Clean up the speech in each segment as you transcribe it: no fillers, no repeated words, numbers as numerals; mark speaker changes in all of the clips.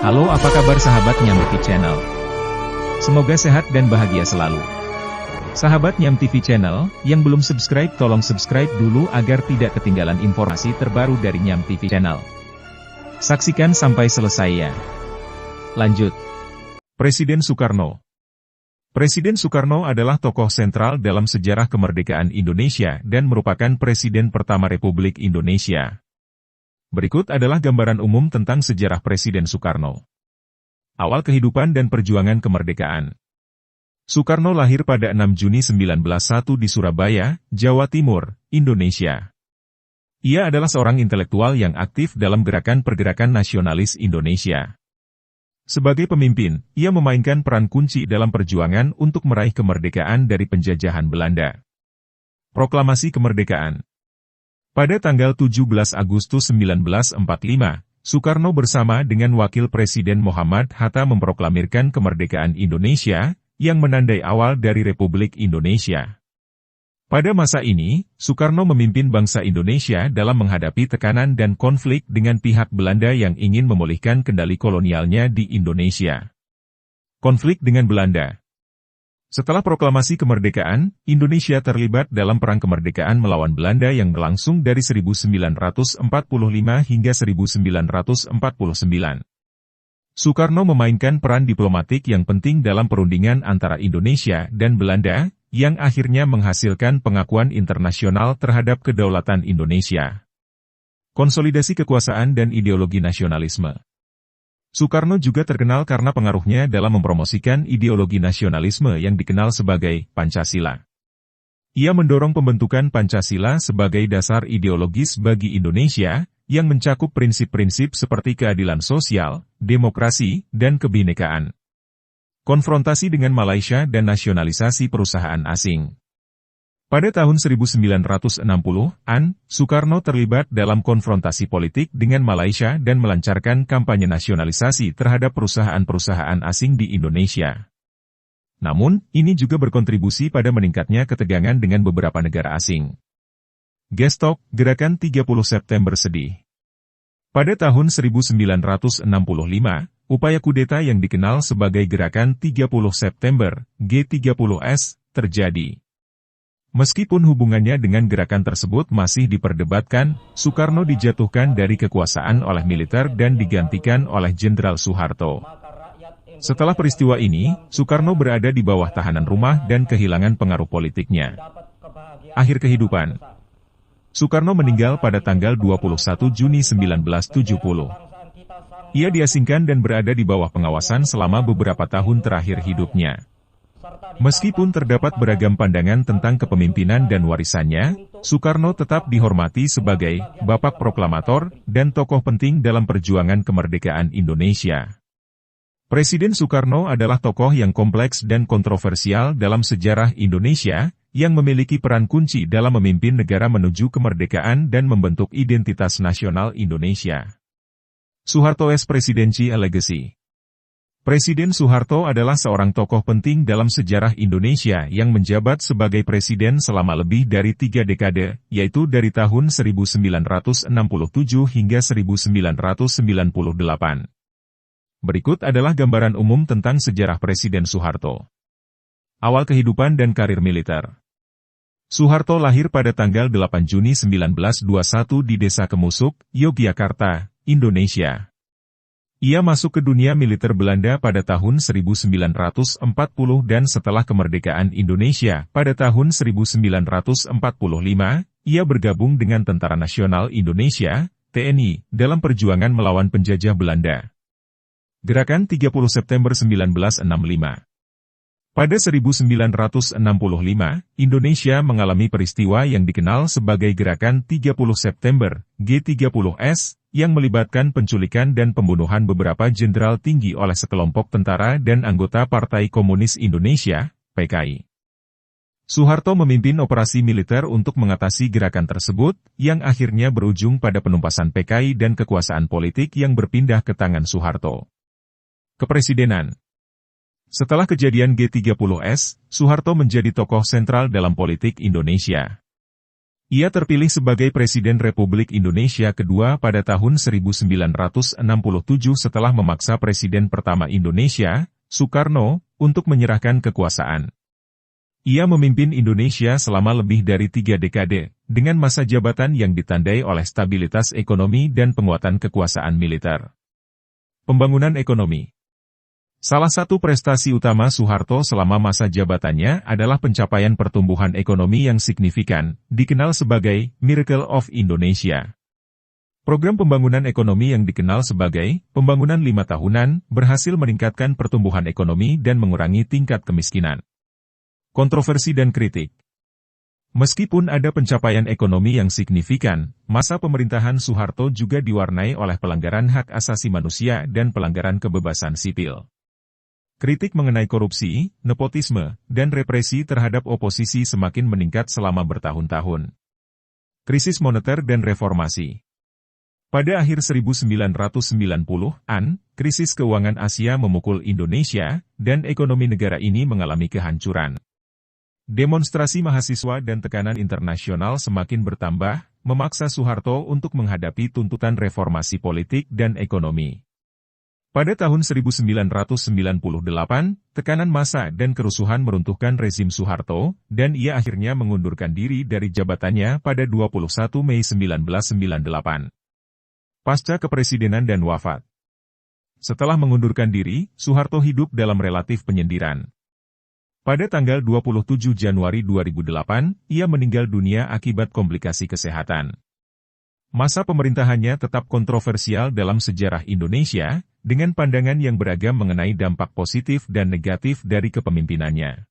Speaker 1: Halo, apa kabar sahabat Nyam TV Channel? Semoga sehat dan bahagia selalu. Sahabat Nyam TV Channel, yang belum subscribe tolong subscribe dulu agar tidak ketinggalan informasi terbaru dari Nyam TV Channel. Saksikan sampai selesai ya. Lanjut. Presiden Soekarno. Presiden Soekarno adalah tokoh sentral dalam sejarah kemerdekaan Indonesia dan merupakan Presiden pertama Republik Indonesia. Berikut adalah gambaran umum tentang sejarah Presiden Soekarno. Awal kehidupan dan perjuangan kemerdekaan. Soekarno lahir pada 6 Juni 1901 di Surabaya, Jawa Timur, Indonesia. Ia adalah seorang intelektual yang aktif dalam gerakan-pergerakan nasionalis Indonesia. Sebagai pemimpin, ia memainkan peran kunci dalam perjuangan untuk meraih kemerdekaan dari penjajahan Belanda. Proklamasi Kemerdekaan. Pada tanggal 17 Agustus 1945, Soekarno bersama dengan Wakil Presiden Muhammad Hatta memproklamirkan kemerdekaan Indonesia, yang menandai awal dari Republik Indonesia. Pada masa ini, Soekarno memimpin bangsa Indonesia dalam menghadapi tekanan dan konflik dengan pihak Belanda yang ingin memulihkan kendali kolonialnya di Indonesia. Konflik dengan Belanda. Setelah proklamasi kemerdekaan, Indonesia terlibat dalam perang kemerdekaan melawan Belanda yang berlangsung dari 1945 hingga 1949. Soekarno memainkan peran diplomatik yang penting dalam perundingan antara Indonesia dan Belanda, yang akhirnya menghasilkan pengakuan internasional terhadap kedaulatan Indonesia. Konsolidasi kekuasaan dan ideologi nasionalisme. Soekarno juga terkenal karena pengaruhnya dalam mempromosikan ideologi nasionalisme yang dikenal sebagai Pancasila. Ia mendorong pembentukan Pancasila sebagai dasar ideologis bagi Indonesia, yang mencakup prinsip-prinsip seperti keadilan sosial, demokrasi, dan kebinekaan. Konfrontasi dengan Malaysia dan nasionalisasi perusahaan asing. Pada tahun 1960-an, Soekarno terlibat dalam konfrontasi politik dengan Malaysia dan melancarkan kampanye nasionalisasi terhadap perusahaan-perusahaan asing di Indonesia. Namun, ini juga berkontribusi pada meningkatnya ketegangan dengan beberapa negara asing. Gestok, Gerakan 30 September Sedih. Pada tahun 1965, upaya kudeta yang dikenal sebagai Gerakan 30 September, G30S, terjadi. Meskipun hubungannya dengan gerakan tersebut masih diperdebatkan, Soekarno dijatuhkan dari kekuasaan oleh militer dan digantikan oleh Jenderal Soeharto. Setelah peristiwa ini, Soekarno berada di bawah tahanan rumah dan kehilangan pengaruh politiknya. Akhir kehidupan. Soekarno meninggal pada tanggal 21 Juni 1970. Ia diasingkan dan berada di bawah pengawasan selama beberapa tahun terakhir hidupnya. Meskipun terdapat beragam pandangan tentang kepemimpinan dan warisannya, Soekarno tetap dihormati sebagai Bapak Proklamator dan tokoh penting dalam perjuangan kemerdekaan Indonesia. Presiden Soekarno adalah tokoh yang kompleks dan kontroversial dalam sejarah Indonesia, yang memiliki peran kunci dalam memimpin negara menuju kemerdekaan dan membentuk identitas nasional Indonesia. Soeharto's Presidency Legacy. Presiden Soeharto adalah seorang tokoh penting dalam sejarah Indonesia yang menjabat sebagai presiden selama lebih dari 3 dekade, yaitu dari tahun 1967 hingga 1998. Berikut adalah gambaran umum tentang sejarah Presiden Soeharto. Awal kehidupan dan karir militer. Soeharto lahir pada tanggal 8 Juni 1921 di Desa Kemusuk, Yogyakarta, Indonesia. Ia masuk ke dunia militer Belanda pada tahun 1940 dan setelah kemerdekaan Indonesia pada tahun 1945, ia bergabung dengan Tentara Nasional Indonesia, TNI, dalam perjuangan melawan penjajah Belanda. Gerakan 30 September 1965. Pada 1965, Indonesia mengalami peristiwa yang dikenal sebagai Gerakan 30 September, G30S, yang melibatkan penculikan dan pembunuhan beberapa jenderal tinggi oleh sekelompok tentara dan anggota Partai Komunis Indonesia, PKI. Soeharto memimpin operasi militer untuk mengatasi gerakan tersebut, yang akhirnya berujung pada penumpasan PKI dan kekuasaan politik yang berpindah ke tangan Soeharto. Kepresidenan. Setelah kejadian G30S, Soeharto menjadi tokoh sentral dalam politik Indonesia. Ia terpilih sebagai Presiden Republik Indonesia kedua pada tahun 1967 setelah memaksa Presiden pertama Indonesia, Soekarno, untuk menyerahkan kekuasaan. Ia memimpin Indonesia selama lebih dari 3 dekade, dengan masa jabatan yang ditandai oleh stabilitas ekonomi dan penguatan kekuasaan militer. Pembangunan ekonomi. Salah satu prestasi utama Soeharto selama masa jabatannya adalah pencapaian pertumbuhan ekonomi yang signifikan, dikenal sebagai Miracle of Indonesia. Program pembangunan ekonomi yang dikenal sebagai Pembangunan 5 Tahunan berhasil meningkatkan pertumbuhan ekonomi dan mengurangi tingkat kemiskinan. Kontroversi dan kritik. Meskipun ada pencapaian ekonomi yang signifikan, masa pemerintahan Soeharto juga diwarnai oleh pelanggaran hak asasi manusia dan pelanggaran kebebasan sipil. Kritik mengenai korupsi, nepotisme, dan represi terhadap oposisi semakin meningkat selama bertahun-tahun. Krisis moneter dan reformasi. Pada akhir 1990-an, krisis keuangan Asia memukul Indonesia, dan ekonomi negara ini mengalami kehancuran. Demonstrasi mahasiswa dan tekanan internasional semakin bertambah, memaksa Soeharto untuk menghadapi tuntutan reformasi politik dan ekonomi. Pada tahun 1998, tekanan massa dan kerusuhan meruntuhkan rezim Soeharto, dan ia akhirnya mengundurkan diri dari jabatannya pada 21 Mei 1998. Pasca kepresidenan dan wafat. Setelah mengundurkan diri, Soeharto hidup dalam relatif penyendirian. Pada tanggal 27 Januari 2008, ia meninggal dunia akibat komplikasi kesehatan. Masa pemerintahannya tetap kontroversial dalam sejarah Indonesia, dengan pandangan yang beragam mengenai dampak positif dan negatif dari kepemimpinannya.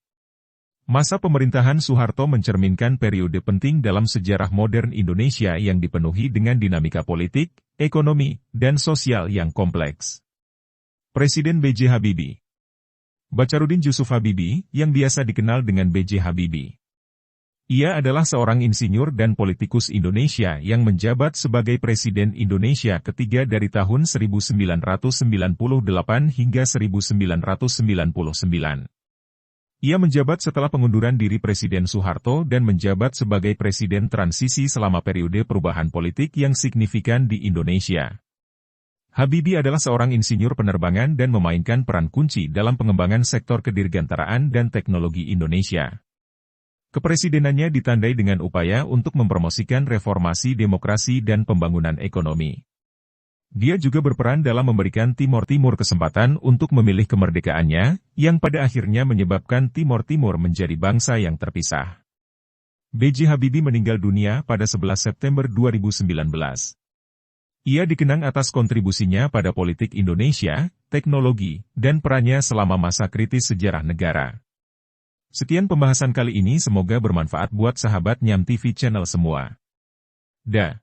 Speaker 1: Masa pemerintahan Soeharto mencerminkan periode penting dalam sejarah modern Indonesia yang dipenuhi dengan dinamika politik, ekonomi, dan sosial yang kompleks. Presiden B.J. Habibie. Bacarudin Jusuf Habibie, yang biasa dikenal dengan B.J. Habibie. Ia adalah seorang insinyur dan politikus Indonesia yang menjabat sebagai Presiden Indonesia ketiga dari tahun 1998 hingga 1999. Ia menjabat setelah pengunduran diri Presiden Soeharto dan menjabat sebagai Presiden transisi selama periode perubahan politik yang signifikan di Indonesia. Habibie adalah seorang insinyur penerbangan dan memainkan peran kunci dalam pengembangan sektor kedirgantaraan dan teknologi Indonesia. Kepresidenannya ditandai dengan upaya untuk mempromosikan reformasi demokrasi dan pembangunan ekonomi. Dia juga berperan dalam memberikan Timor Timur kesempatan untuk memilih kemerdekaannya, yang pada akhirnya menyebabkan Timor Timur menjadi bangsa yang terpisah. B.J. Habibie meninggal dunia pada 11 September 2019. Ia dikenang atas kontribusinya pada politik Indonesia, teknologi, dan perannya selama masa kritis sejarah negara. Sekian pembahasan kali ini, semoga bermanfaat buat sahabat Nyam TV Channel semua. Da.